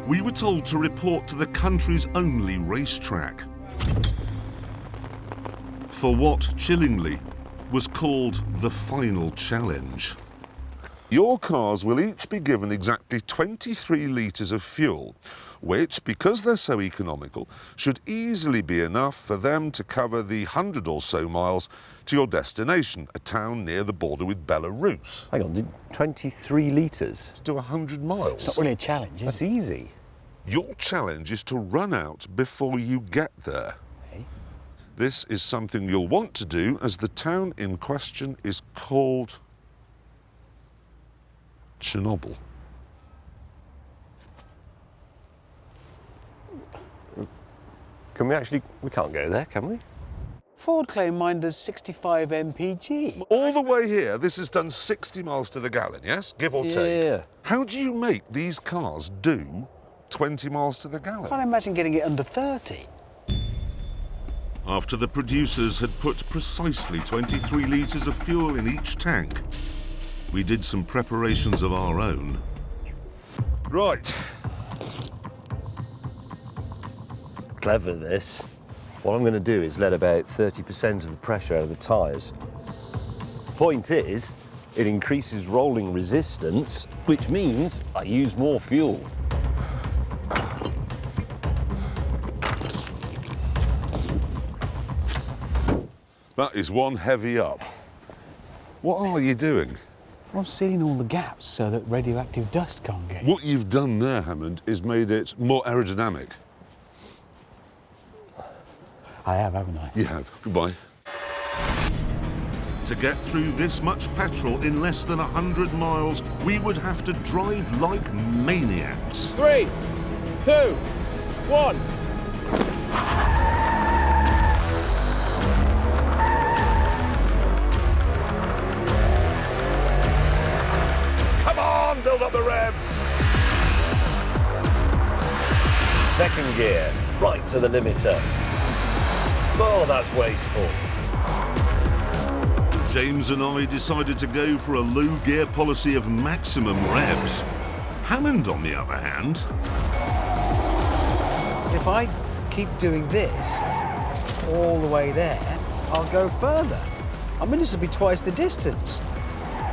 we were told to report to the country's only racetrack for what, chillingly, was called the final challenge. Your cars will each be given exactly 23 litres of fuel, which, because they're so economical, should easily be enough for them to cover the 100 or so miles to your destination, a town near the border with Belarus. Hang on, 23 litres? To do 100 miles. It's not really a challenge, is it? That's easy. Your challenge is to run out before you get there. Okay. This is something you'll want to do, as the town in question is called Chernobyl. Can we actually... we can't go there, can we? Ford claim mine does 65 mpg. All the way here, this has done 60 miles to the gallon, yes? Give or take. Yeah. How do you make these cars do 20 miles to the gallon? I can't imagine getting it under 30. After the producers had put precisely 23 litres of fuel in each tank, we did some preparations of our own. Right. Clever, this. What I'm going to do is let about 30% of the pressure out of the tyres. Point is, it increases rolling resistance, which means I use more fuel. That is one heavy up. What are you doing? I'm sealing all the gaps so that radioactive dust can't get in. What you've done there, Hammond, is made it more aerodynamic. I have, haven't I? You have. Goodbye. To get through this much petrol in less than 100 miles, we would have to drive like maniacs. 3, 2, 1. Come on, build up the revs! Second gear, right to the limiter. Oh, that's wasteful. James and I decided to go for a low gear policy of maximum revs. Hammond, on the other hand... If I keep doing this all the way there, I'll go further. I mean, this will be twice the distance.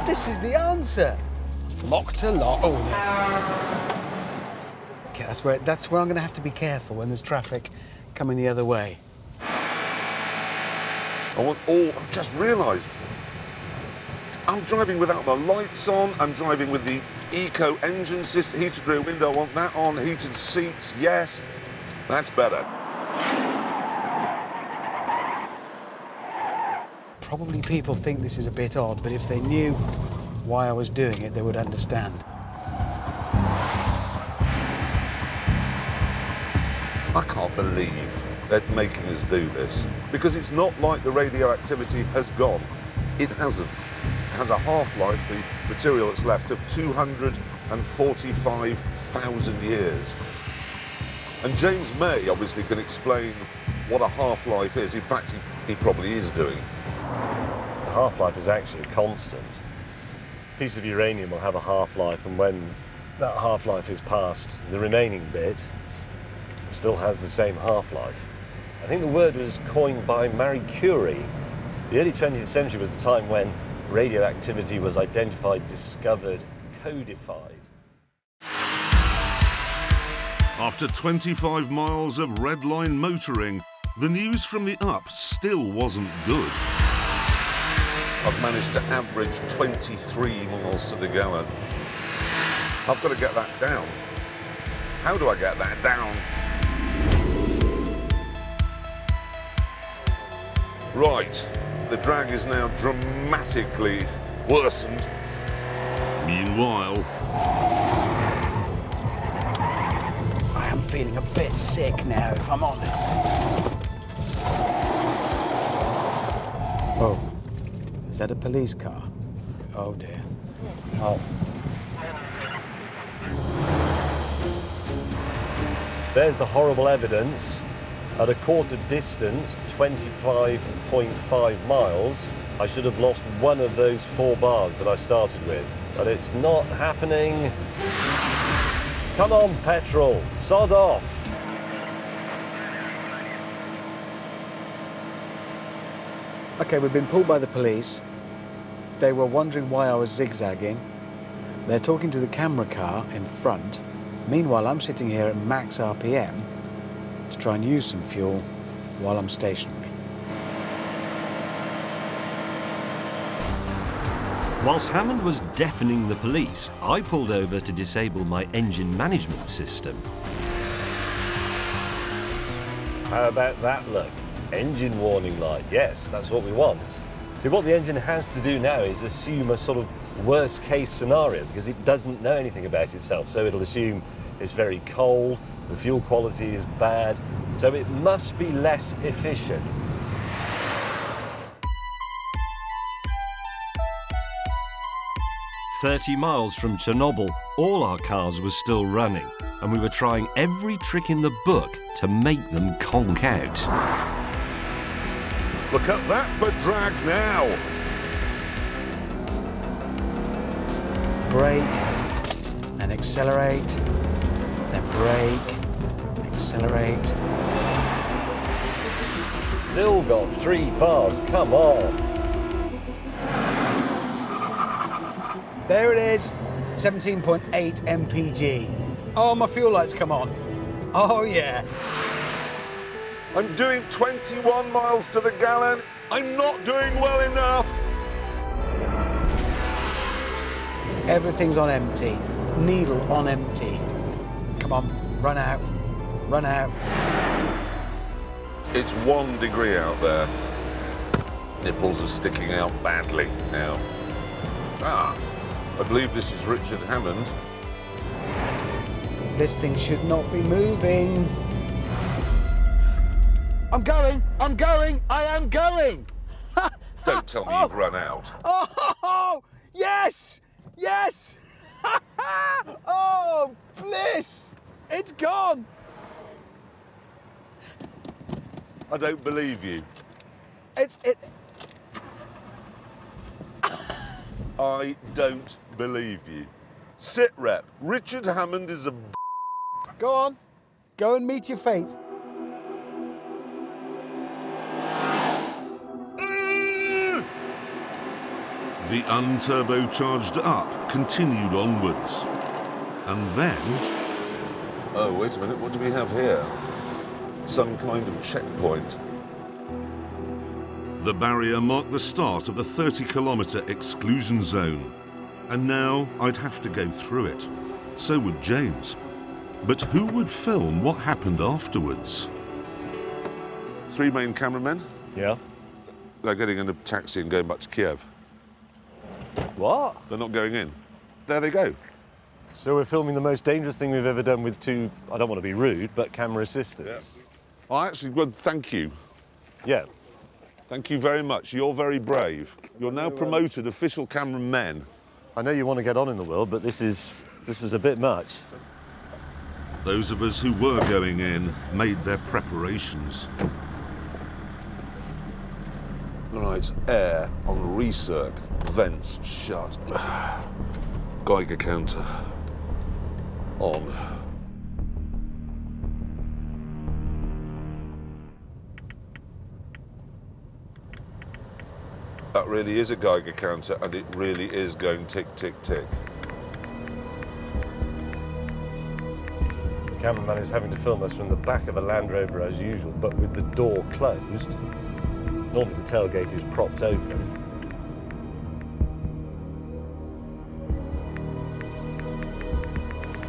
This is the answer. Lock to lock. Oh, no. Okay, that's where I'm going to have to be careful when there's traffic coming the other way. I've just realised. I'm driving without my lights on. I'm driving with the eco engine system, heated rear window. I want that on, heated seats, yes. That's better. Probably people think this is a bit odd, but if they knew why I was doing it, they would understand. I can't believe they're making us do this, because it's not like the radioactivity has gone. It hasn't. It has a half-life, the material that's left, of 245,000 years. And James May obviously can explain what a half-life is. In fact, he probably is doing. The half-life is actually constant. A piece of uranium will have a half-life, and when that half-life is past, the remaining bit still has the same half-life. I think the word was coined by Marie Curie. The early 20th century was the time when radioactivity was identified, discovered, codified. After 25 miles of red line motoring, the news from the up still wasn't good. I've managed to average 23 miles to the gallon. I've got to get that down. How do I get that down? Right, the drag is now dramatically worsened. Meanwhile, I am feeling a bit sick now, if I'm honest. Oh, is that a police car? Oh dear. Oh. There's the horrible evidence. At a quarter distance, 25.5 miles, I should have lost one of those 4 bars that I started with. But it's not happening. Come on, petrol, sod off. Okay, we've been pulled by the police. They were wondering why I was zigzagging. They're talking to the camera car in front. Meanwhile, I'm sitting here at max RPM to try and use some fuel while I'm stationary. Whilst Hammond was deafening the police, I pulled over to disable my engine management system. How about that look? Engine warning light. Yes, that's what we want. See, what the engine has to do now is assume a sort of worst case scenario because it doesn't know anything about itself. So it'll assume it's very cold, the fuel quality is bad, so it must be less efficient. "30 miles from Chernobyl, all our cars were still running, and we were trying every trick in the book to make them conk out. Look at that for drag now. Brake, then accelerate, then brake, accelerate. Still got 3 bars, come on. There it is, 17.8 mpg. Oh, my fuel lights come on. Oh, yeah. I'm doing 21 miles to the gallon. I'm not doing well enough. Everything's on empty. Needle on empty. Come on, run out. Run out. It's 1 degree out there. Nipples are sticking out badly now. Ah, I believe this is Richard Hammond. This thing should not be moving. I'm going, I am going. Don't tell me you've run out. Oh, yes, yes. Oh, bliss. It's gone. I don't believe you. It. I don't believe you. Sit rep. Richard Hammond is a Go on, go and meet your fate. The unturbocharged up continued onwards. And then... Oh, wait a minute, what do we have here? Some kind of checkpoint. The barrier marked the start of the 30-kilometre exclusion zone. And now I'd have to go through it. So would James. But who would film what happened afterwards? 3 main cameramen. Yeah. They're getting in a taxi and going back to Kyiv. What? They're not going in. There they go. So we're filming the most dangerous thing we've ever done with 2, I don't want to be rude, but camera assistants. Yeah. I actually would thank you. Yeah. Thank you very much. You're very brave. You're now promoted official cameramen. I know you want to get on in the world, but this is a bit much. Those of us who were going in made their preparations. Right, air on recirc, vents shut. Geiger counter on. That really is a Geiger counter, and it really is going tick, tick, tick. The cameraman is having to film us from the back of a Land Rover as usual, but with the door closed. Normally the tailgate is propped open.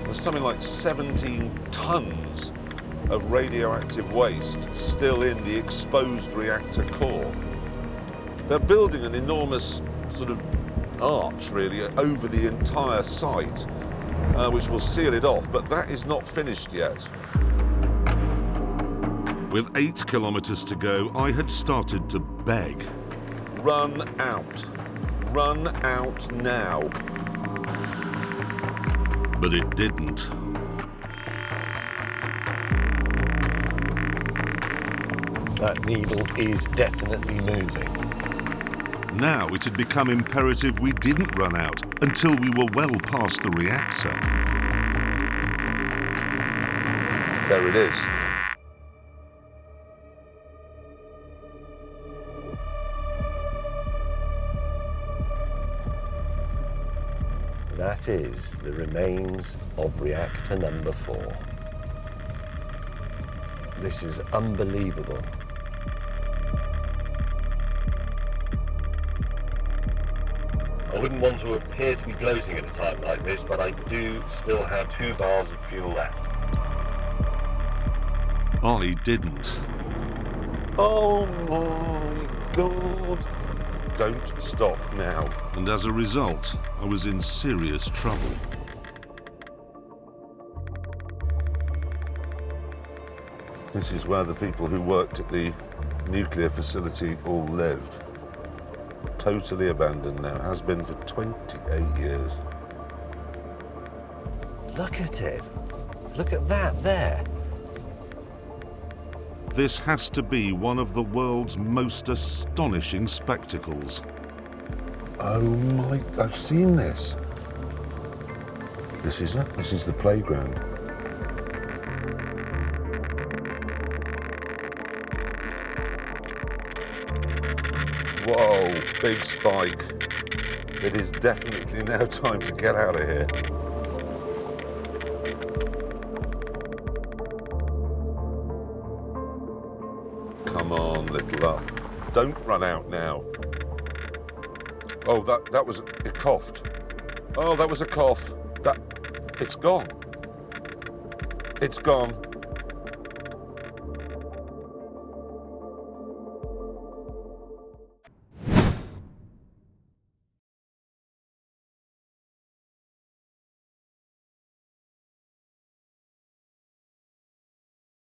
There's something like 17 tons of radioactive waste still in the exposed reactor core. They're building an enormous sort of arch, really, over the entire site, which will seal it off, but that is not finished yet. With 8 kilometres to go, I had started to beg. Run out. Run out now. But it didn't. That needle is definitely moving. Now it had become imperative we didn't run out until we were well past the reactor. There it is. That is the remains of reactor number 4. This is unbelievable. I wouldn't want to appear to be gloating at a time like this, but I do still have 2 bars of fuel left. I didn't. Oh my God. Don't stop now. And as a result, I was in serious trouble. This is where the people who worked at the nuclear facility all lived. Totally abandoned now, has been for 28 years. Look at it. Look at that there. This has to be one of the world's most astonishing spectacles. Oh my, I've seen this. This is it, this is the playground. Whoa, big spike. It is definitely now time to get out of here. Come on, little up. Don't run out now. Oh, that was, it coughed. Oh, that was a cough. It's gone. It's gone.